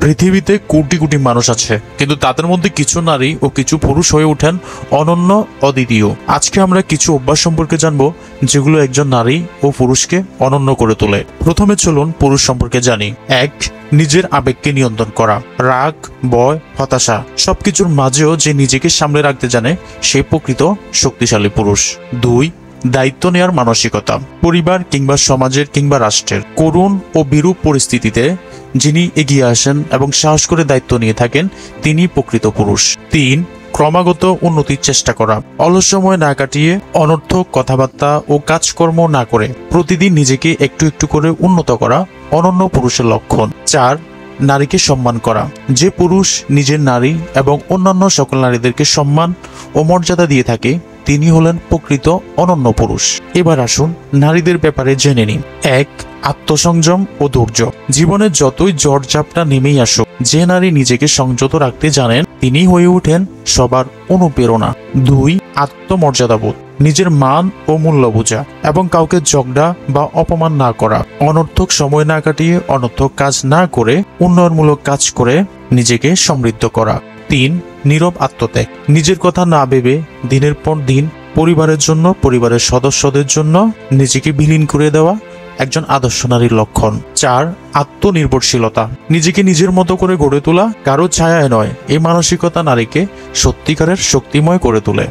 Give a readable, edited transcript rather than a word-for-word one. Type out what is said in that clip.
পৃথিবীতে কোটি কোটি মানুষ আছে, কিন্তু তাদের মধ্যে কিছু নারী ও কিছু পুরুষ হয়ে ওঠেন অনন্য, অদ্বিতীয়। আজকে আমরা কিছু অভ্যাস সম্পর্কে জানবো যেগুলো একজন নারী ও পুরুষকে অনন্য করে তোলে। প্রথমে চলুন পুরুষ সম্পর্কে জানি। 1. নিজের আবেগকে নিয়ন্ত্রণ করা। রাগ, ভয়, হতাশা সবকিছুর মাঝেও যে নিজেকে সামলে রাখতে জানে সে প্রকৃত শক্তিশালী পুরুষ। 2. দায়িত্ব নেওয়ার মানসিকতা। পরিবার কিংবা সমাজের কিংবা রাষ্ট্রের করুণ ও বিরূপ পরিস্থিতিতে যিনি এগিয়ে আসেন এবং সাহস করে দায়িত্ব নিয়ে থাকেন তিনি প্রকৃত পুরুষ। 3. ক্রমাগত উন্নতির চেষ্টা করা। অলস সময় না কাটিয়ে অনর্থক কথাবার্তা ও কাজকর্ম না করে প্রতিদিন নিজেকে একটু একটু করে উন্নত করা অনন্য পুরুষের লক্ষণ। 4. নারীকে সম্মান করা। যে পুরুষ নিজের নারী এবং অন্যান্য সকল নারীদেরকে সম্মান ও মর্যাদা দিয়ে থাকে তিনি হলেন প্রকৃত অনন্য পুরুষ। এবার আসুন নারীদের ব্যাপারে জেনে নিন। 1. আত্মসংযম ও ধৈর্য। জীবনে যতই ঝড়ঝাপটা নেমেই আসুক, যে নারী নিজেকে সংযত রাখতে জানেন তিনি হয়ে ওঠেন সবার অনুপ্রেরণা। 2. আত্মমর্যাদাবোধ। নিজের মান ও মূল্য বোঝা এবং কাউকে ঝগড়া বা অপমান না করা। অনর্থক সময় না কাটিয়ে অনর্থক কাজ না করে উন্নয়নমূলক কাজ করে নিজেকে সমৃদ্ধ করা। 3. নীরব আত্মত্যাগ। নিজের কথা না ভেবে দিনের পর দিন পরিবারের জন্য, পরিবারের সদস্যদের জন্য নিজেকে বিলীন করে দেওয়া একজন আদর্শ নারীর লক্ষণ। 4. আত্মনির্ভরশীলতা। নিজেকে নিজের মতো করে গড়ে তোলা, কারো ছায়ায় নয়। এই মানসিকতা নারীকে সত্যিকারের শক্তিময় করে তোলে।